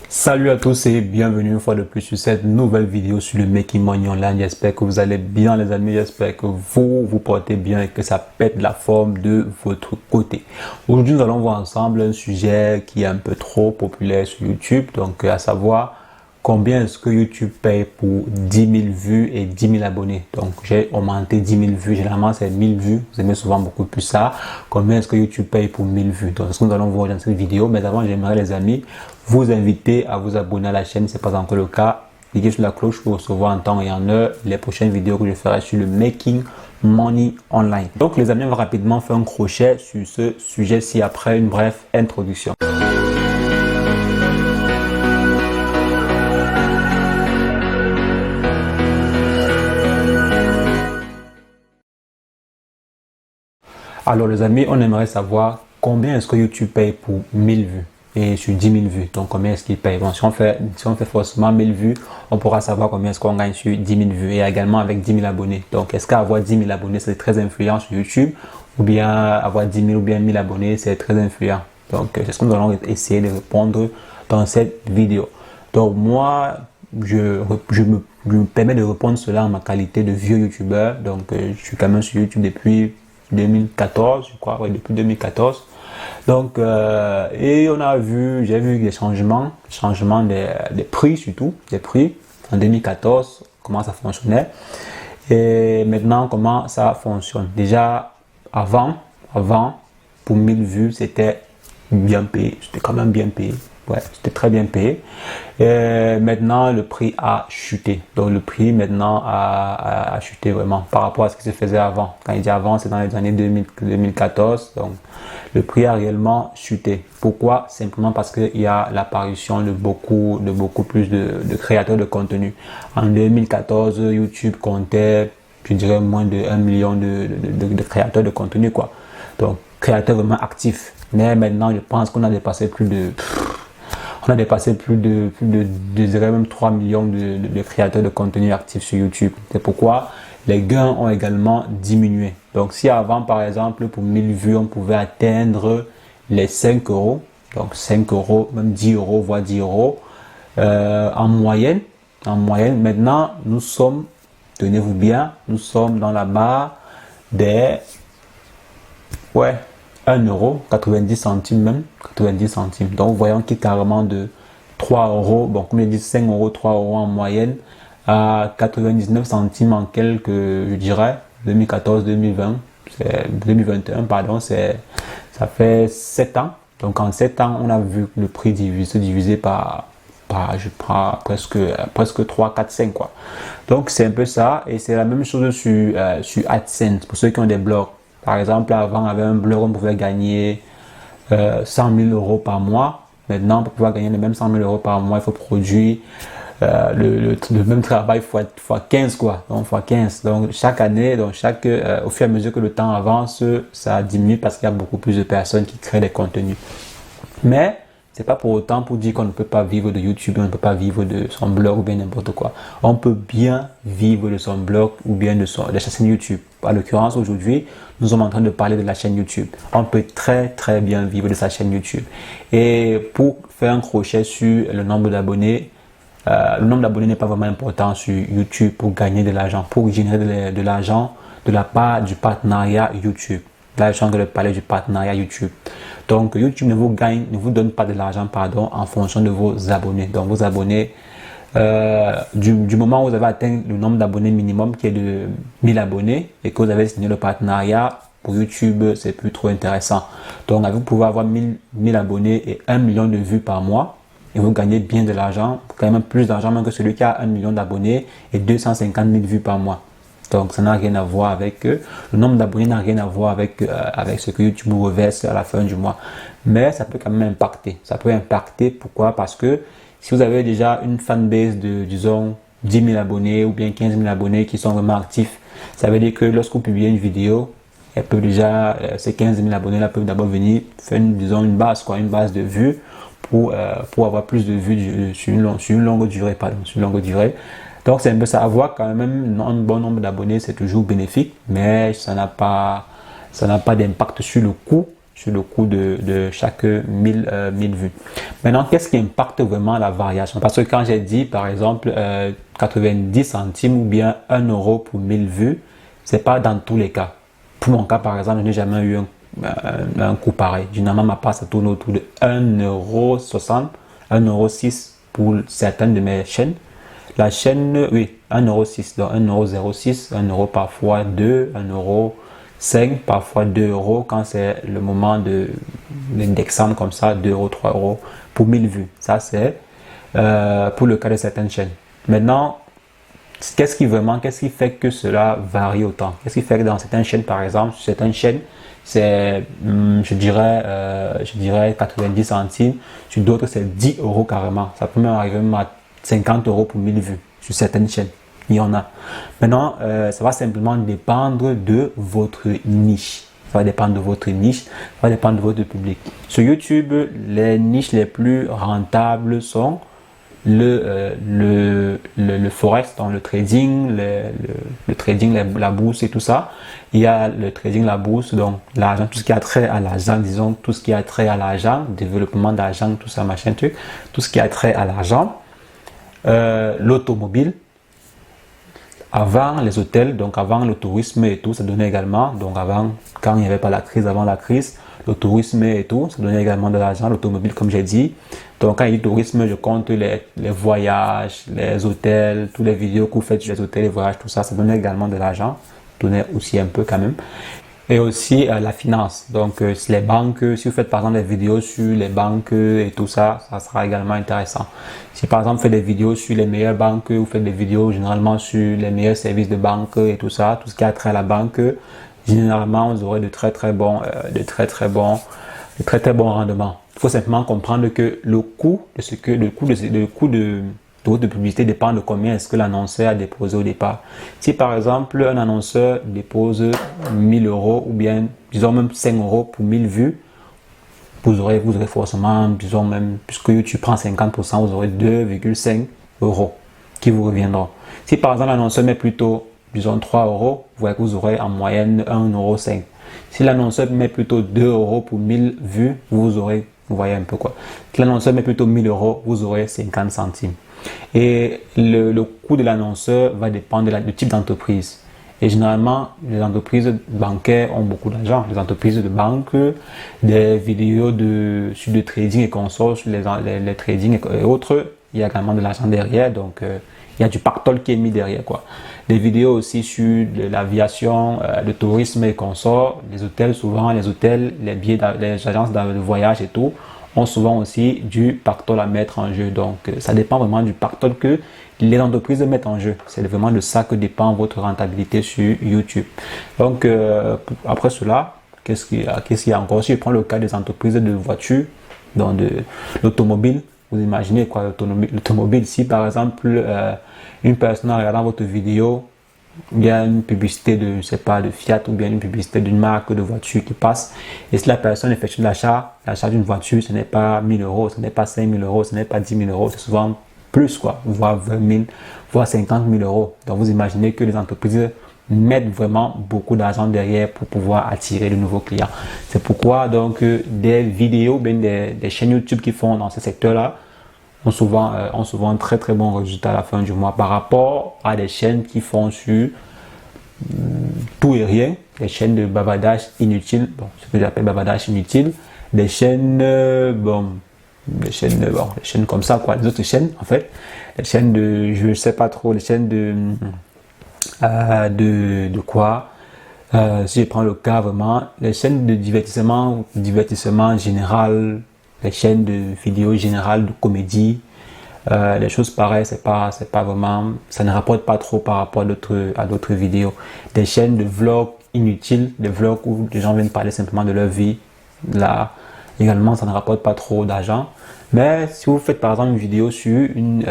Salut à tous et bienvenue une fois de plus sur cette nouvelle vidéo sur le Making Money Online. J'espère que vous allez bien les amis, j'espère que vous portez bien et que ça pète la forme de votre côté. Aujourd'hui nous allons voir ensemble un sujet qui est un peu trop populaire sur YouTube, donc à savoir combien est-ce que YouTube paye pour 10 000 vues et 10 000 abonnés. Donc j'ai augmenté 10 000 vues, généralement c'est 1000 vues, vous aimez souvent beaucoup plus ça. Combien est-ce que YouTube paye pour 1000 vues? Donc c'est ce que nous allons voir dans cette vidéo, mais avant j'aimerais les amis vous inviter à vous abonner à la chaîne si ce n'est pas encore le cas. Cliquez sur la cloche pour recevoir en temps et en heure les prochaines vidéos que je ferai sur le Making Money Online. Donc les amis, on va rapidement faire un crochet sur ce sujet-ci après une brève introduction. Alors les amis, on aimerait savoir combien est-ce que YouTube paye pour 1000 vues et sur 10 000 vues. Donc combien est-ce qu'il paye? Bon, si on fait forcément 1000 vues, on pourra savoir combien est-ce qu'on gagne sur 10 000 vues et également avec 10 000 abonnés. Donc est-ce qu'avoir 10 000 abonnés c'est très influent sur YouTube ou bien avoir 10 000 ou bien 1000 abonnés c'est très influent? Donc c'est ce que nous allons essayer de répondre dans cette vidéo. Donc moi, je me permets de répondre cela en ma qualité de vieux YouTubeur. Donc je suis quand même sur YouTube depuis 2014, je crois, ouais, depuis 2014. Donc, et j'ai vu des changements des prix surtout, des prix en 2014, comment ça fonctionnait. Et maintenant, comment ça fonctionne. Déjà, avant, pour 1000 vues, c'était bien payé, c'était quand même bien payé. Ouais, c'était très bien payé. Et maintenant, le prix a chuté. Donc, le prix maintenant a chuté vraiment par rapport à ce qui se faisait avant. Quand il dit avant, c'est dans les années 2014. Donc, le prix a réellement chuté. Pourquoi? Simplement parce qu'il y a l'apparition de beaucoup plus de créateurs de contenu. En 2014, YouTube comptait, je dirais, moins de 1 million de créateurs de contenu, quoi. Donc, créateurs vraiment actifs. Mais maintenant, je pense qu'on a dépassé plus de je dirais même 3 millions de créateurs de contenu actifs sur YouTube. C'est pourquoi les gains ont également diminué. Donc si avant, par exemple, pour 1000 vues, on pouvait atteindre les 5 euros, donc 5 euros, même 10 euros, voire 10 euros, en moyenne, maintenant, nous sommes, tenez-vous bien, nous sommes dans la barre des, 1 euro, 90 centimes même, 90 centimes. Donc, voyons qu'il est carrément de 3 euros, bon, comme je dis 5 euros, 3 euros en moyenne, à 99 centimes en quelques, je dirais, 2014-2020, 2021, pardon, ça fait 7 ans. Donc, en 7 ans, on a vu le prix divisé par je prends presque 3, 4, 5 quoi. Donc, c'est un peu ça, et c'est la même chose sur AdSense, pour ceux qui ont des blogs. Par exemple, avant, avec un blog, on pouvait gagner 100 000 euros par mois. Maintenant, pour pouvoir gagner les mêmes 100 000 euros par mois, il faut produire le même travail fois 15, quoi. Donc, fois 15. Donc, chaque année, au fur et à mesure que le temps avance, ça diminue parce qu'il y a beaucoup plus de personnes qui créent des contenus. Mais, c'est pas pour autant pour dire qu'on ne peut pas vivre de YouTube, on ne peut pas vivre de son blog ou bien n'importe quoi. On peut bien vivre de son blog ou bien de sa chaîne YouTube. En l'occurrence, aujourd'hui, nous sommes en train de parler de la chaîne YouTube. On peut très bien vivre de sa chaîne YouTube. Et pour faire un crochet sur le nombre d'abonnés, le nombre d'abonnés n'est pas vraiment important sur YouTube pour gagner de l'argent, pour générer de l'argent de la part du partenariat YouTube. Là, je suis en train de parler du partenariat YouTube. Donc, YouTube ne vous donne pas de l'argent, pardon, en fonction de vos abonnés. Donc, vos abonnés, du moment où vous avez atteint le nombre d'abonnés minimum qui est de 1000 abonnés et que vous avez signé le partenariat, pour YouTube, c'est plus trop intéressant. Donc, vous pouvez avoir 1000 abonnés et 1 million de vues par mois et vous gagnez bien de l'argent, quand même plus d'argent même que celui qui a 1 million d'abonnés et 250 000 vues par mois. Donc, ça n'a rien à voir avec le nombre d'abonnés n'a rien à voir avec ce que YouTube vous reverse à la fin du mois. Mais ça peut quand même impacter. Ça peut impacter, pourquoi? Parce que si vous avez déjà une fanbase de, disons, 10 000 abonnés ou bien 15 000 abonnés qui sont vraiment actifs, ça veut dire que lorsque vous publiez une vidéo, ces 15 000 abonnés-là peuvent d'abord venir faire, une base de vues pour avoir plus de vues sur une longue durée, Donc, c'est un peu ça. Avoir quand même un bon nombre d'abonnés, c'est toujours bénéfique, mais ça n'a pas d'impact sur le coût sur le coût de chaque 1000 vues. Maintenant, qu'est-ce qui impacte vraiment la variation? Parce que quand j'ai dit, par exemple, 90 centimes ou bien 1 euro pour 1000 vues, c'est pas dans tous les cas. Pour mon cas, par exemple, je n'ai jamais eu un coût pareil. Généralement, ma part, ça tourne autour de 1,60 €, 1,06 € pour certaines de mes chaînes. La chaîne, oui, 1,06 €, donc 1,06 €, 1 € parfois 2, 1,05 €, parfois 2 € quand c'est le moment de l'indexant comme ça, 2 €, 3 € pour 1000 vues. Ça, c'est pour le cas de certaines chaînes. Maintenant, qu'est-ce qui fait que cela varie autant? Qu'est-ce qui fait que dans certaines chaînes, par exemple, sur certaines chaînes, c'est, je dirais 90 centimes, sur d'autres, c'est 10 € carrément. Ça peut même arriver à 50 € pour 1000 vues sur certaines chaînes. Il y en a. Maintenant, ça va simplement dépendre de votre niche. Ça va dépendre de votre niche, ça va dépendre de votre public. Sur YouTube, les niches les plus rentables sont le forex, donc le trading, le trading, la bourse et tout ça. Il y a le trading, la bourse, donc l'argent, tout ce qui a trait à l'argent, disons, tout ce qui a trait à l'argent, développement d'argent, tout ça, machin truc, tout ce qui a trait à l'argent. L'automobile, avant les hôtels, donc avant le tourisme et tout, ça donnait également, donc avant, quand il n'y avait pas la crise, avant la crise, le tourisme et tout, ça donnait également de l'argent, l'automobile comme j'ai dit. Donc quand il dit tourisme, je compte les voyages, les hôtels, toutes les vidéos que vous faites sur les hôtels, les voyages, tout ça, ça donnait également de l'argent, ça donnait aussi un peu quand même. Et aussi la finance, donc les banques, si vous faites par exemple des vidéos sur les banques et tout ça, ça sera également intéressant. Si par exemple vous faites des vidéos sur les meilleures banques, vous faites des vidéos généralement sur les meilleurs services de banque et tout ça, tout ce qui a trait à la banque, généralement vous aurez de très très bons rendements. Il faut simplement comprendre que le coût de votre publicité dépend de combien est-ce que l'annonceur a déposé au départ. Si par exemple un annonceur dépose 1000 € ou bien disons même 5 € pour 1000 vues, vous aurez forcément, disons même, puisque YouTube prend 50%, vous aurez 2,5 € qui vous reviendront. Si par exemple l'annonceur met plutôt, disons 3 €, vous voyez que vous aurez en moyenne 1,5 €. Si l'annonceur met plutôt 2 € pour 1000 vues, vous voyez un peu quoi. Si l'annonceur met plutôt 1000 €, vous aurez 50 centimes. Et le coût de l'annonceur va dépendre du type d'entreprise. Et généralement, les entreprises bancaires ont beaucoup d'argent. Les entreprises de banque, des vidéos sur le trading et consorts, sur les trading et autres, il y a également de l'argent derrière. Donc, il y a du pactole qui est mis derrière, quoi. Des vidéos aussi sur l'aviation, le tourisme et consorts, les hôtels, souvent les hôtels, les agences de voyage et tout, ont souvent aussi du pactole à mettre en jeu. Donc, ça dépend vraiment du pactole que les entreprises mettent en jeu. C'est vraiment de ça que dépend votre rentabilité sur YouTube. Donc, après cela, qu'est-ce qu'il y a encore? Si je prends le cas des entreprises de voitures, donc de l'automobile, vous imaginez quoi, l'automobile, si par exemple, une personne en regardant votre vidéo, il y a une publicité de, je sais pas, de Fiat ou bien une publicité d'une marque de voiture qui passe. Et si la personne effectue l'achat d'une voiture, ce n'est pas 1000 €, ce n'est pas 5000 €, ce n'est pas 10 000 €, c'est souvent plus, quoi, voire 20 000, voire 50 000 €. Donc vous imaginez que les entreprises mettent vraiment beaucoup d'argent derrière pour pouvoir attirer de nouveaux clients. C'est pourquoi donc des vidéos, bien des chaînes YouTube qui font dans ce secteur-là, ont souvent très très bons résultats à la fin du mois par rapport à des chaînes qui font sur tout et rien, des chaînes de bavardage inutile, bon, ce que j'appelle bavardage inutile, des chaînes, des chaînes comme ça, quoi, les autres chaînes en fait, les chaînes de, je sais pas trop, les chaînes de quoi, si je prends le cas vraiment, les chaînes de divertissement général, les chaînes de vidéos générales de comédie, les choses pareilles, c'est pas vraiment, ça ne rapporte pas trop par rapport à d'autres vidéos. Des chaînes de vlogs inutiles, des vlogs où les gens viennent parler simplement de leur vie, là également ça ne rapporte pas trop d'argent. Mais si vous faites par exemple une vidéo sur une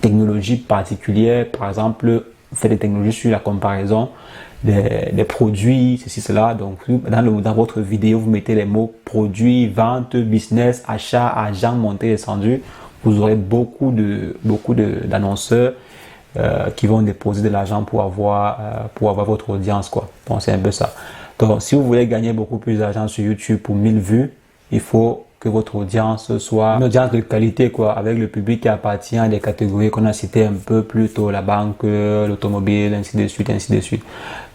technologie particulière, par exemple vous faites des technologies sur la comparaison des produits, ceci, cela. Donc, dans votre vidéo, vous mettez les mots produits, vente, business, achat, argent, montée, descendu. Vous aurez beaucoup d'annonceurs qui vont déposer de l'argent pour avoir votre audience, quoi. Bon, c'est un peu ça. Donc, si vous voulez gagner beaucoup plus d'argent sur YouTube pour 1000 vues, il faut que votre audience soit une audience de qualité, quoi, avec le public qui appartient à des catégories qu'on a citées un peu plus tôt, la banque, l'automobile, ainsi de suite, ainsi de suite.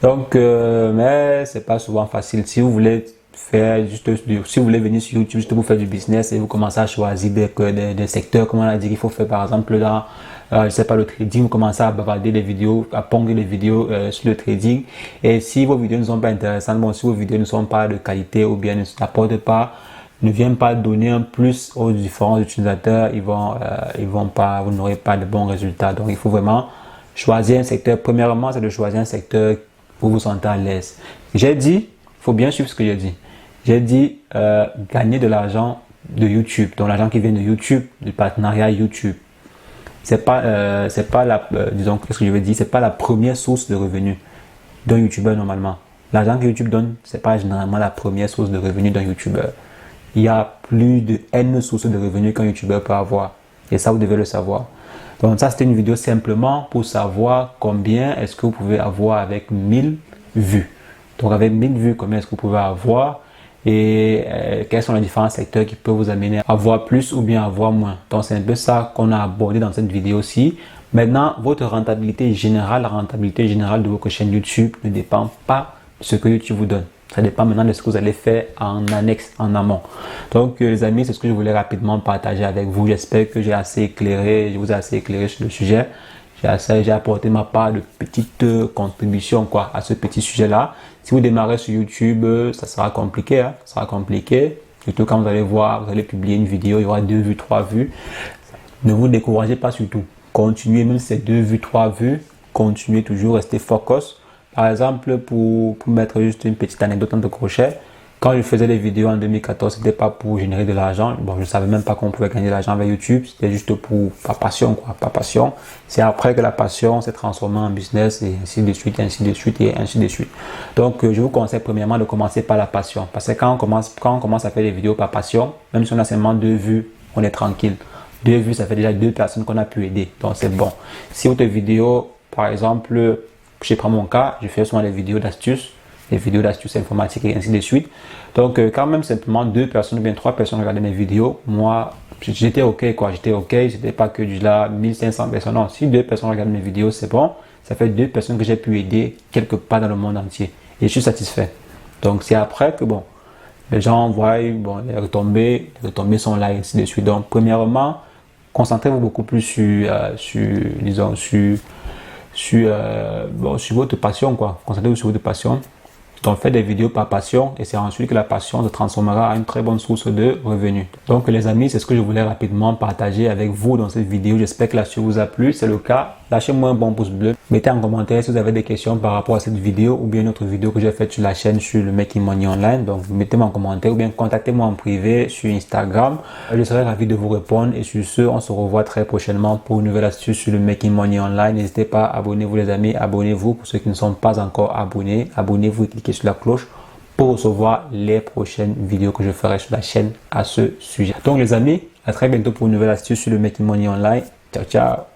Donc, mais c'est pas souvent facile. Si vous voulez faire juste, si vous voulez venir sur YouTube juste pour faire du business et vous commencez à choisir des secteurs, comme on a dit qu'il faut faire par exemple dans je sais pas, le trading, vous commencez à bavarder des vidéos, à pondre des vidéos sur le trading. Et si vos vidéos ne sont pas intéressantes, bon, si vos vidéos ne sont pas de qualité ou bien n'apportent pas, ne viennent pas donner un plus aux différents utilisateurs, ils vont pas, vous n'aurez pas de bons résultats. Donc, il faut vraiment choisir un secteur. Premièrement, c'est de choisir un secteur où vous vous sentez à l'aise. J'ai dit, il faut bien suivre ce que j'ai dit. J'ai dit gagner de l'argent de YouTube, donc l'argent qui vient de YouTube, du partenariat YouTube. C'est pas la, disons, qu'est-ce que je veux dire, c'est pas la première source de revenus d'un YouTuber normalement. L'argent que YouTube donne, c'est pas généralement la première source de revenus d'un YouTuber. Il y a plus de N sources de revenus qu'un YouTuber peut avoir. Et ça, vous devez le savoir. Donc ça, c'était une vidéo simplement pour savoir combien est-ce que vous pouvez avoir avec 1000 vues. Donc avec 1000 vues, combien est-ce que vous pouvez avoir et quels sont les différents secteurs qui peuvent vous amener à avoir plus ou bien à avoir moins. Donc c'est un peu ça qu'on a abordé dans cette vidéo-ci. Maintenant, votre rentabilité générale, la rentabilité générale de votre chaîne YouTube ne dépend pas de ce que YouTube vous donne. Ça dépend maintenant de ce que vous allez faire en annexe, en amont. Donc les amis, c'est ce que je voulais rapidement partager avec vous. J'espère que j'ai assez éclairé, je vous ai assez éclairé sur le sujet. J'ai apporté ma part de petite contribution quoi, à ce petit sujet-là. Si vous démarrez sur YouTube, ça sera compliqué. Hein? Ça sera compliqué. Surtout quand vous allez voir, vous allez publier une vidéo, il y aura 2 vues, 3 vues. Ne vous découragez pas surtout. Continuez même ces 2 vues, 3 vues. Continuez toujours, restez focus. Par exemple, pour mettre juste une petite anecdote de crochet, quand je faisais des vidéos en 2014, c'était pas pour générer de l'argent. Bon, je savais même pas qu'on pouvait gagner de l'argent avec YouTube. C'était juste par passion, quoi. Par passion. C'est après que la passion s'est transformée en business et ainsi de suite, ainsi de suite et ainsi de suite. Donc, je vous conseille premièrement de commencer par la passion. Parce que quand on commence à faire des vidéos par passion, même si on a seulement 2 vues, on est tranquille. 2 vues, ça fait déjà 2 personnes qu'on a pu aider. Donc, c'est bon. Si votre vidéo, par exemple, je prends mon cas, je fais souvent des vidéos d'astuces informatiques et ainsi de suite. Donc, quand même simplement 2 personnes ou bien 3 personnes regardaient mes vidéos, moi, j'étais OK, quoi. J'étais OK, c'était pas que du là 1500 personnes. Non, si 2 personnes regardent mes vidéos, c'est bon. Ça fait 2 personnes que j'ai pu aider quelque part dans le monde entier. Et je suis satisfait. Donc, c'est après que, bon, les gens voient, bon, les retombées sont là et ainsi de suite. Donc, premièrement, concentrez-vous beaucoup plus sur votre passion, quoi. Concentrez-vous sur votre passion. Donc, faites des vidéos par passion et c'est ensuite que la passion se transformera en une très bonne source de revenus. Donc, les amis, c'est ce que je voulais rapidement partager avec vous dans cette vidéo. J'espère que l'astuce vous a plu. C'est le cas. Lâchez-moi un bon pouce bleu. Mettez en commentaire si vous avez des questions par rapport à cette vidéo ou bien une autre vidéo que j'ai faite sur la chaîne sur le Making Money Online. Donc, mettez-moi en commentaire ou bien contactez-moi en privé sur Instagram. Je serai ravi de vous répondre et sur ce, on se revoit très prochainement pour une nouvelle astuce sur le Making Money Online. N'hésitez pas, abonnez-vous les amis, abonnez-vous pour ceux qui ne sont pas encore abonnés. Abonnez-vous et cliquez sur la cloche pour recevoir les prochaines vidéos que je ferai sur la chaîne à ce sujet. Donc les amis, à très bientôt pour une nouvelle astuce sur le Making Money Online. Ciao, ciao.